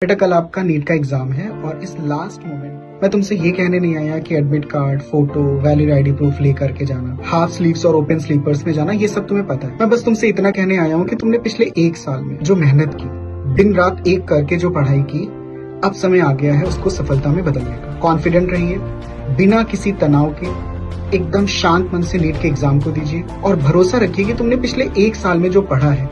बेटा कल आपका नीट का एग्जाम है और इस लास्ट मोमेंट मैं तुमसे ये कहने नहीं आया कि admit card, photo, valid ID proof लेकर के जाना, हाफ स्लीव्स और ओपन स्लीपर्स में जाना, ये सब तुम्हें पता है। मैं बस तुमसे इतना कहने आया हूँ कि तुमने पिछले 1 साल में जो मेहनत की, दिन रात एक करके जो पढ़ाई की, अब समय आ गया है उसको सफलता में बदलने का। कॉन्फिडेंट रहिए, बिना किसी तनाव के एकदम शांत मन से नीट के एग्जाम को दीजिए और भरोसा रखिए कि तुमने पिछले 1 साल में जो पढ़ा है,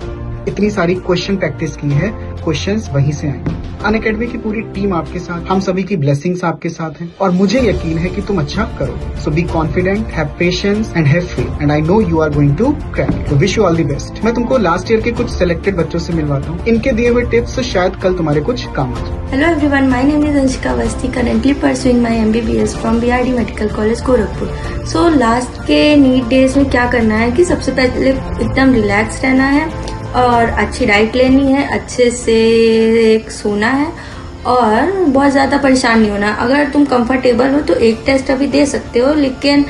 इतनी सारी क्वेश्चन प्रैक्टिस की है, क्वेश्चंस वहीं से आएंगे। अनअकैडमी की पूरी टीम आपके साथ, हम सभी की ब्लेसिंग्स आपके साथ हैं और मुझे यकीन है कि तुम अच्छा करोगे। So be confident, have patience and have faith and I know you are going to crack it. तो wish you all the best. मैं तुमको लास्ट ईयर के कुछ सिलेक्टेड बच्चों से मिलवाता हूँ, इनके दिए हुए टिप्स शायद कल तुम्हारे कुछ काम आ जाए। Hello everyone, my name is Anshika Awasthi, currently pursuing my MBBS from BRD Medical College Gorakhpur. So last के नीट डेज में क्या करना है कि सबसे पहले एकदम रिलैक्स रहना है और अच्छी डाइट लेनी है, अच्छे से सोना है और बहुत ज़्यादा परेशान नहीं होना। अगर तुम कंफर्टेबल हो तो एक टेस्ट अभी दे सकते हो, लेकिन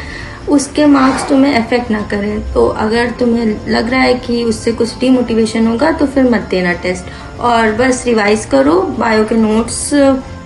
उसके मार्क्स तुम्हें अफेक्ट ना करें। तो अगर तुम्हें लग रहा है कि उससे कुछ डीमोटिवेशन होगा तो फिर मत देना टेस्ट और बस रिवाइज करो। बायो के नोट्स,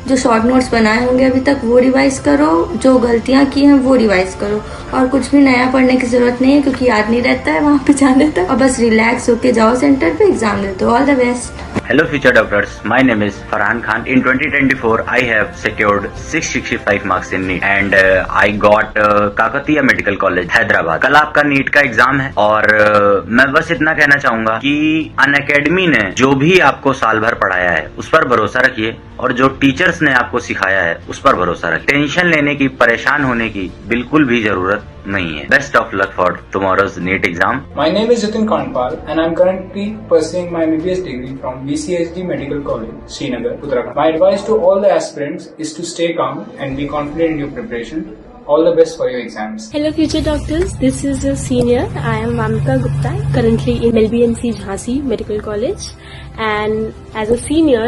जो शॉर्ट नोट्स बनाए होंगे अभी तक, वो रिवाइज करो, जो गलतियां की हैं वो रिवाइज करो और कुछ भी नया पढ़ने की जरूरत नहीं है क्योंकि याद नहीं रहता है वहाँ पे जाने तक। और बस रिलैक्स होके जाओ सेंटर पे, एग्जाम दे दो। All the best. Hello future doctors, my name is Farhan Khan. In 2024, I have secured 665 marks in NEET and I got Kakatiya Medical College, Hyderabad. कल आपका नीट का एग्जाम है और मैं बस इतना कहना चाहूंगा कि अनअकैडमी ने जो भी आपको साल भर पढ़ाया है उस पर भरोसा रखिए और जो टीचर्स ने आपको सिखाया है उस पर भरोसा रखिए। टेंशन लेने की, परेशान होने की बिल्कुल भी जरूरत नहीं है। Best of luck for tomorrow's NEET exam. My name is Jitin Kanpal and I'm currently pursuing my MBBS degree from BCSD Medical College, Srinagar, Uttarakhand. My advice to all the aspirants is to stay calm and be confident in your preparation. All the best for your exams. Hello future doctors, this is your senior. I am Mamika Gupta, currently in LBMC Jhansi Medical College and as a senior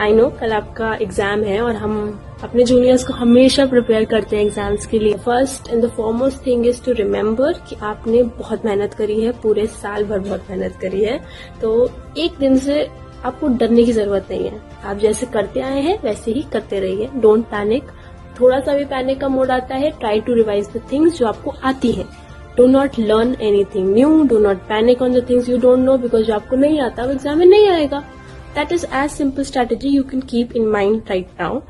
I know कल आपका exam है और हम अपने juniors को हमेशा prepare करते हैं एग्जाम्स के लिए। First and the foremost thing is to remember कि आपने बहुत मेहनत करी है, पूरे साल भर बहुत मेहनत करी है, तो एक दिन से आपको डरने की जरूरत नहीं है। आप जैसे करते आए हैं वैसे ही करते रहिए, डोंट पैनिक। थोड़ा सा भी पैनिक का मोड आता है, try to revise the things जो आपको आती है। Do not learn anything new, do not panic on the things you don't know, because जो आपको नहीं आता वो एग्जाम में नहीं आएगा। That is as simple strategy you can keep in mind right now.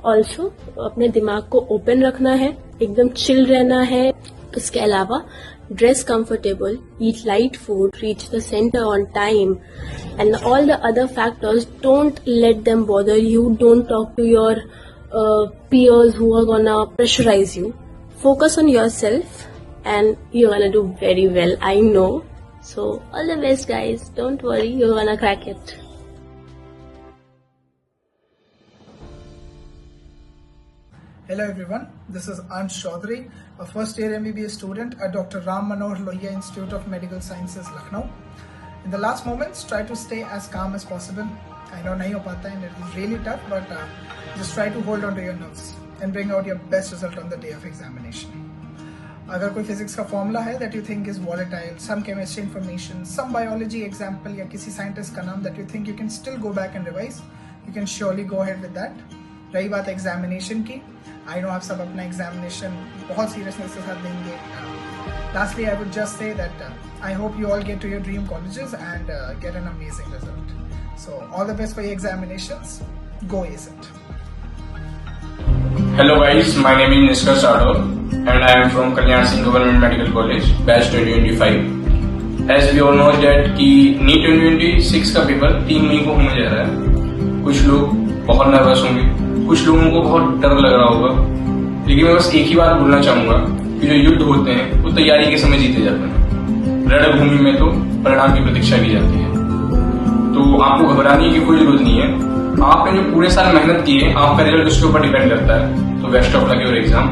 Also अपने दिमाग को ओपन रखना है, एकदम चिल रहना है। उसके अलावा dress comfortable, eat light food, reach the centre on time and all the other factors, don't let them bother you, don't talk to your peers who are gonna pressurize you. Focus on yourself and you're gonna do very well, I know. So all the best guys, don't worry, you're gonna crack it. Hello everyone, this is Ansh Chaudhary, a first year MBBS student at Dr. Ram Manohar Lohia Institute of Medical Sciences, Lucknow. In the last moments, try to stay as calm as possible. I know nahi ho pata and it is really tough, but just try to hold on to your nerves and bring out your best result on the day of examination. अगर कोई physics का formula है that you think is volatile, some chemistry information, some biology example या किसी scientist का नाम that you think you can still go back and revise, you can surely go ahead with that. रही बात examination की, I know आप सब अपना एग्जामिनेशन बहुत सीरियसनेस के साथ देंगे। Lastly, I would just say that I hope you all get to your dream colleges and get an amazing result. So all the best for your examinations. Go ace it. Hello guys, my name is Niskar Sador and I am from Kalyan Singh Government Medical College, batch 2025. As we all know that कि NEET 2026 का paper 3 मई को होने जा रहा है। कुछ लोग बहुत नर्वस होंगे, कुछ लोगों को बहुत डर लग रहा होगा, लेकिन मैं बस एक ही बात बोलना चाहूंगा कि जो युद्ध होते हैं वो तैयारी के समय जीते जाते हैं। रणभूमि में तो परिणाम की प्रतीक्षा की जाती है, तो आपको घबराने की कोई जरूरत नहीं है। आपने जो पूरे साल मेहनत की है, आपका रिजल्ट उसके ऊपर डिपेंड करता है। तो best of luck your exam.